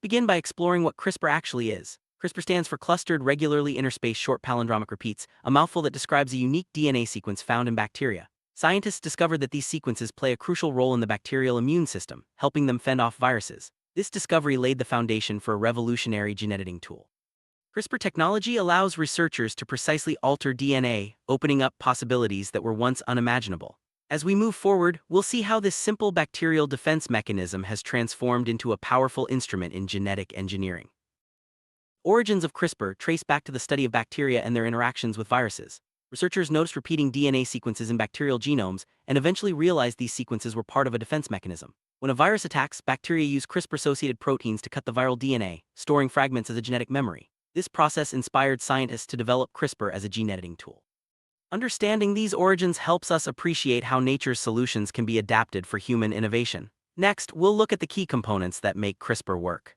Let's begin by exploring what CRISPR actually is. CRISPR stands for Clustered Regularly Interspaced Short Palindromic Repeats, a mouthful that describes a unique DNA sequence found in bacteria. Scientists discovered that these sequences play a crucial role in the bacterial immune system, helping them fend off viruses. This discovery laid the foundation for a revolutionary gene editing tool. CRISPR technology allows researchers to precisely alter DNA, opening up possibilities that were once unimaginable. As we move forward, we'll see how this simple bacterial defense mechanism has transformed into a powerful instrument in genetic engineering. Origins of CRISPR trace back to the study of bacteria and their interactions with viruses. Researchers noticed repeating DNA sequences in bacterial genomes and eventually realized these sequences were part of a defense mechanism. When a virus attacks, bacteria use CRISPR-associated proteins to cut the viral DNA, storing fragments as a genetic memory. This process inspired scientists to develop CRISPR as a gene editing tool. Understanding these origins helps us appreciate how nature's solutions can be adapted for human innovation. Next, we'll look at the key components that make CRISPR work.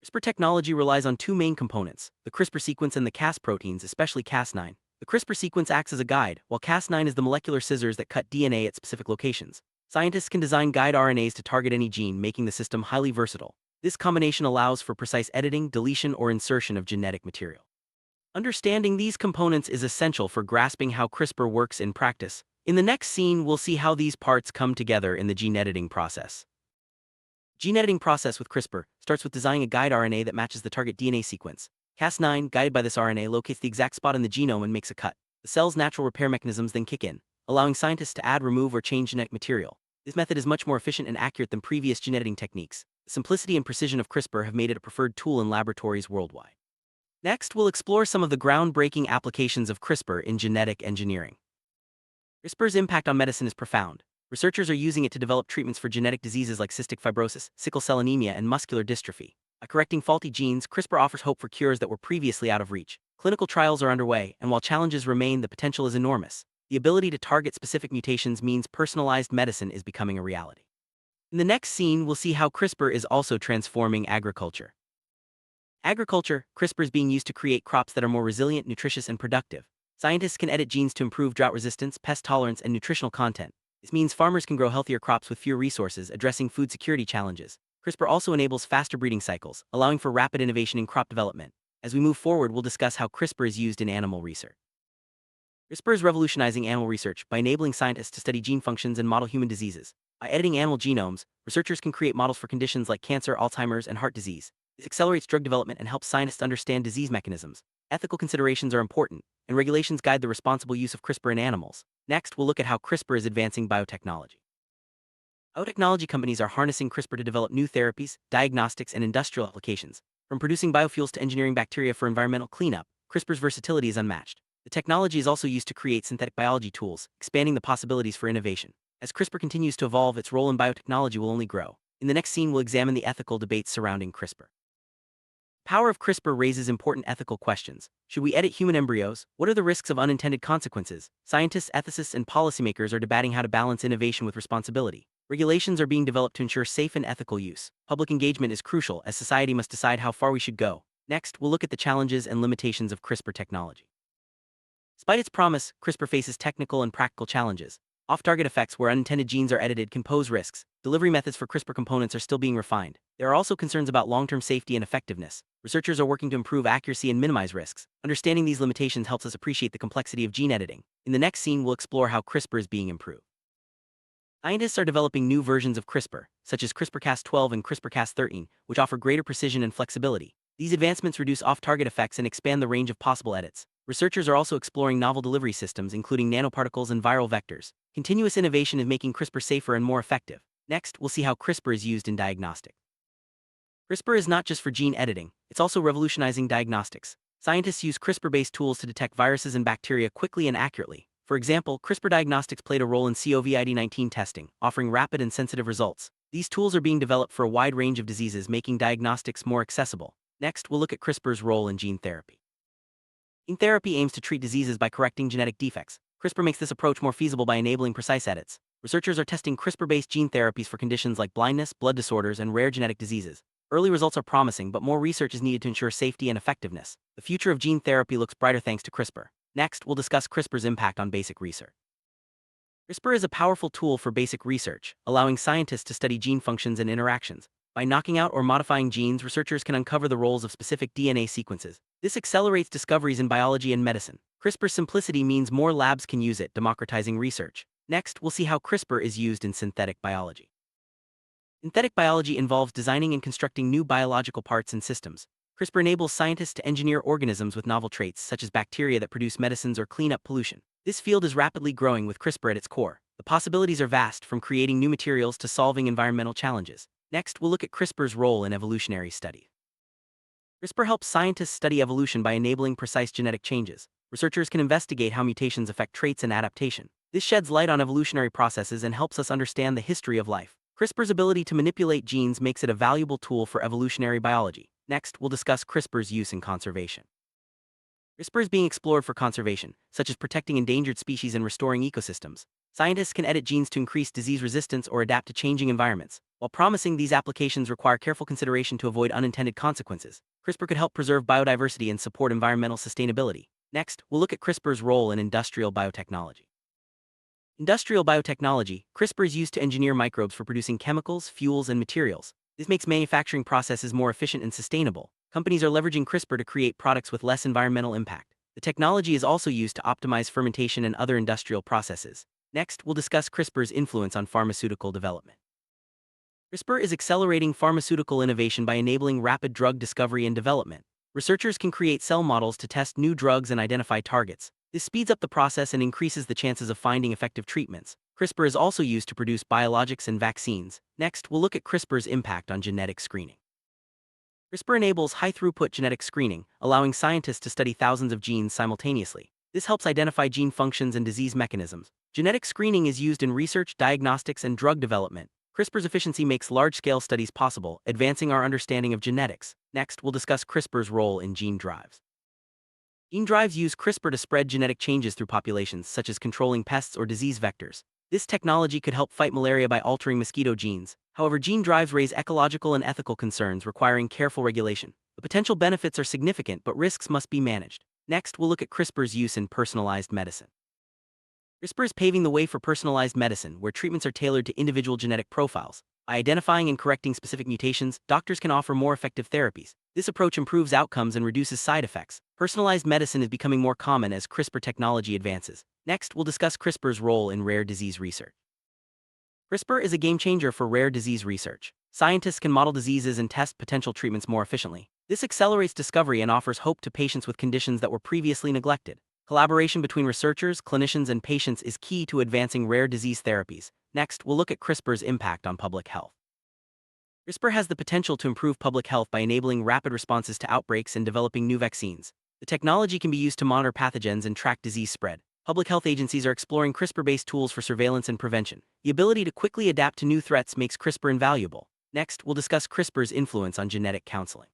CRISPR technology relies on two main components, the CRISPR sequence and the Cas proteins, especially Cas9. The CRISPR sequence acts as a guide, while Cas9 is the molecular scissors that cut DNA at specific locations. Scientists can design guide RNAs to target any gene, making the system highly versatile. This combination allows for precise editing, deletion, or insertion of genetic material. Understanding these components is essential for grasping how CRISPR works in practice. In the next scene, we'll see how these parts come together in the gene editing process. Gene editing process with CRISPR starts with designing a guide RNA that matches the target DNA sequence. Cas9, guided by this RNA, locates the exact spot in the genome and makes a cut. The cell's natural repair mechanisms then kick in, allowing scientists to add, remove, or change genetic material. This method is much more efficient and accurate than previous gene editing techniques. The simplicity and precision of CRISPR have made it a preferred tool in laboratories worldwide. Next, we'll explore some of the groundbreaking applications of CRISPR in genetic engineering. CRISPR's impact on medicine is profound. Researchers are using it to develop treatments for genetic diseases like cystic fibrosis, sickle cell anemia, and muscular dystrophy. By correcting faulty genes, CRISPR offers hope for cures that were previously out of reach. Clinical trials are underway, and while challenges remain, the potential is enormous. The ability to target specific mutations means personalized medicine is becoming a reality. In the next scene, we'll see how CRISPR is also transforming agriculture. Agriculture, CRISPR is being used to create crops that are more resilient, nutritious, and productive. Scientists can edit genes to improve drought resistance, pest tolerance, and nutritional content. This means farmers can grow healthier crops with fewer resources, addressing food security challenges. CRISPR also enables faster breeding cycles, allowing for rapid innovation in crop development. As we move forward, we'll discuss how CRISPR is used in animal research. CRISPR is revolutionizing animal research by enabling scientists to study gene functions and model human diseases. By editing animal genomes, researchers can create models for conditions like cancer, Alzheimer's, and heart disease. This accelerates drug development and helps scientists understand disease mechanisms. Ethical considerations are important, and regulations guide the responsible use of CRISPR in animals. Next, we'll look at how CRISPR is advancing biotechnology. Biotechnology companies are harnessing CRISPR to develop new therapies, diagnostics, and industrial applications. From producing biofuels to engineering bacteria for environmental cleanup, CRISPR's versatility is unmatched. The technology is also used to create synthetic biology tools, expanding the possibilities for innovation. As CRISPR continues to evolve, its role in biotechnology will only grow. In the next scene, we'll examine the ethical debates surrounding CRISPR. The power of CRISPR raises important ethical questions. Should we edit human embryos? What are the risks of unintended consequences? Scientists, ethicists, and policymakers are debating how to balance innovation with responsibility. Regulations are being developed to ensure safe and ethical use. Public engagement is crucial as society must decide how far we should go. Next, we'll look at the challenges and limitations of CRISPR technology. Despite its promise, CRISPR faces technical and practical challenges. Off-target effects where unintended genes are edited can pose risks. Delivery methods for CRISPR components are still being refined. There are also concerns about long-term safety and effectiveness. Researchers are working to improve accuracy and minimize risks. Understanding these limitations helps us appreciate the complexity of gene editing. In the next scene, we'll explore how CRISPR is being improved. Scientists are developing new versions of CRISPR, such as CRISPR-Cas12 and CRISPR-Cas13, which offer greater precision and flexibility. These advancements reduce off-target effects and expand the range of possible edits. Researchers are also exploring novel delivery systems, including nanoparticles and viral vectors. Continuous innovation is making CRISPR safer and more effective. Next, we'll see how CRISPR is used in diagnostics. CRISPR is not just for gene editing, it's also revolutionizing diagnostics. Scientists use CRISPR-based tools to detect viruses and bacteria quickly and accurately. For example, CRISPR Diagnostics played a role in COVID-19 testing, offering rapid and sensitive results. These tools are being developed for a wide range of diseases, making diagnostics more accessible. Next, we'll look at CRISPR's role in gene therapy. Gene therapy aims to treat diseases by correcting genetic defects. CRISPR makes this approach more feasible by enabling precise edits. Researchers are testing CRISPR-based gene therapies for conditions like blindness, blood disorders, and rare genetic diseases. Early results are promising, but more research is needed to ensure safety and effectiveness. The future of gene therapy looks brighter thanks to CRISPR. Next, we'll discuss CRISPR's impact on basic research. CRISPR is a powerful tool for basic research, allowing scientists to study gene functions and interactions. By knocking out or modifying genes, researchers can uncover the roles of specific DNA sequences. This accelerates discoveries in biology and medicine. CRISPR's simplicity means more labs can use it, democratizing research. Next, we'll see how CRISPR is used in synthetic biology. Synthetic biology involves designing and constructing new biological parts and systems. CRISPR enables scientists to engineer organisms with novel traits, such as bacteria that produce medicines or clean up pollution. This field is rapidly growing with CRISPR at its core. The possibilities are vast, from creating new materials to solving environmental challenges. Next, we'll look at CRISPR's role in evolutionary study. CRISPR helps scientists study evolution by enabling precise genetic changes. Researchers can investigate how mutations affect traits and adaptation. This sheds light on evolutionary processes and helps us understand the history of life. CRISPR's ability to manipulate genes makes it a valuable tool for evolutionary biology. Next, we'll discuss CRISPR's use in conservation. CRISPR is being explored for conservation, such as protecting endangered species and restoring ecosystems. Scientists can edit genes to increase disease resistance or adapt to changing environments. While promising, these applications require careful consideration to avoid unintended consequences. CRISPR could help preserve biodiversity and support environmental sustainability. Next, we'll look at CRISPR's role in industrial biotechnology. Industrial biotechnology, CRISPR is used to engineer microbes for producing chemicals, fuels, and materials. This makes manufacturing processes more efficient and sustainable. Companies are leveraging CRISPR to create products with less environmental impact. The technology is also used to optimize fermentation and other industrial processes. Next, we'll discuss CRISPR's influence on pharmaceutical development. CRISPR is accelerating pharmaceutical innovation by enabling rapid drug discovery and development. Researchers can create cell models to test new drugs and identify targets. This speeds up the process and increases the chances of finding effective treatments. CRISPR is also used to produce biologics and vaccines. Next, we'll look at CRISPR's impact on genetic screening. CRISPR enables high-throughput genetic screening, allowing scientists to study thousands of genes simultaneously. This helps identify gene functions and disease mechanisms. Genetic screening is used in research, diagnostics, and drug development. CRISPR's efficiency makes large-scale studies possible, advancing our understanding of genetics. Next, we'll discuss CRISPR's role in gene drives. Gene drives use CRISPR to spread genetic changes through populations, such as controlling pests or disease vectors. This technology could help fight malaria by altering mosquito genes. However, gene drives raise ecological and ethical concerns, requiring careful regulation. The potential benefits are significant, but risks must be managed. Next, we'll look at CRISPR's use in personalized medicine. CRISPR is paving the way for personalized medicine, where treatments are tailored to individual genetic profiles. By identifying and correcting specific mutations, doctors can offer more effective therapies. This approach improves outcomes and reduces side effects. Personalized medicine is becoming more common as CRISPR technology advances. Next, we'll discuss CRISPR's role in rare disease research. CRISPR is a game-changer for rare disease research. Scientists can model diseases and test potential treatments more efficiently. This accelerates discovery and offers hope to patients with conditions that were previously neglected. Collaboration between researchers, clinicians, and patients is key to advancing rare disease therapies. Next, we'll look at CRISPR's impact on public health. CRISPR has the potential to improve public health by enabling rapid responses to outbreaks and developing new vaccines. The technology can be used to monitor pathogens and track disease spread. Public health agencies are exploring CRISPR-based tools for surveillance and prevention. The ability to quickly adapt to new threats makes CRISPR invaluable. Next, we'll discuss CRISPR's influence on genetic counseling.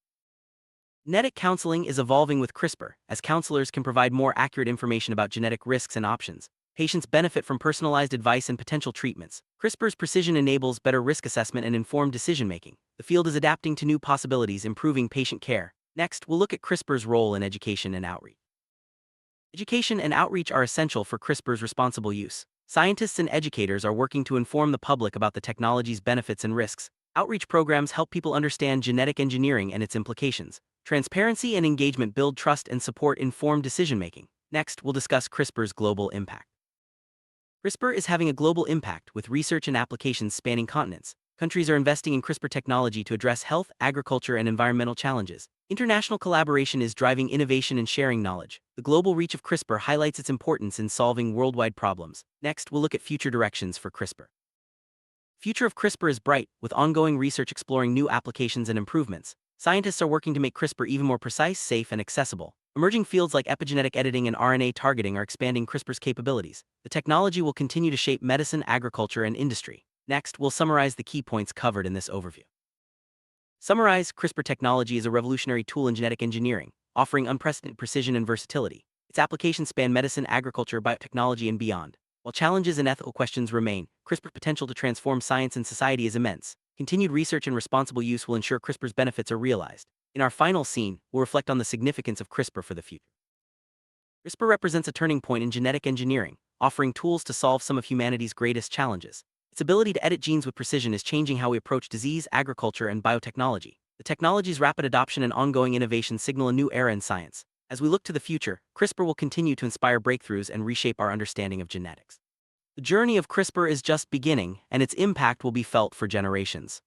Genetic counseling is evolving with CRISPR, as counselors can provide more accurate information about genetic risks and options. Patients benefit from personalized advice and potential treatments. CRISPR's precision enables better risk assessment and informed decision-making. The field is adapting to new possibilities, improving patient care. Next, we'll look at CRISPR's role in education and outreach. Education and outreach are essential for CRISPR's responsible use. Scientists and educators are working to inform the public about the technology's benefits and risks. Outreach programs help people understand genetic engineering and its implications. Transparency and engagement build trust and support informed decision-making. Next, we'll discuss CRISPR's global impact. CRISPR is having a global impact, with research and applications spanning continents. Countries are investing in CRISPR technology to address health, agriculture, and environmental challenges. International collaboration is driving innovation and sharing knowledge. The global reach of CRISPR highlights its importance in solving worldwide problems. Next, we'll look at future directions for CRISPR. The future of CRISPR is bright, with ongoing research exploring new applications and improvements. Scientists are working to make CRISPR even more precise, safe, and accessible. Emerging fields like epigenetic editing and RNA targeting are expanding CRISPR's capabilities. The technology will continue to shape medicine, agriculture, and industry. Next, we'll summarize the key points covered in this overview. Summarize: CRISPR technology is a revolutionary tool in genetic engineering, offering unprecedented precision and versatility. Its applications span medicine, agriculture, biotechnology, and beyond. While challenges and ethical questions remain, CRISPR's potential to transform science and society is immense. Continued research and responsible use will ensure CRISPR's benefits are realized. In our final scene, we'll reflect on the significance of CRISPR for the future. CRISPR represents a turning point in genetic engineering, offering tools to solve some of humanity's greatest challenges. Its Its ability to edit genes with precision is changing how we approach disease, agriculture, and biotechnology. The technology's rapid adoption and ongoing innovation signal a new era in science. As we look to the future, CRISPR will continue to inspire breakthroughs and reshape our understanding of genetics. The journey of CRISPR is just beginning, and its impact will be felt for generations.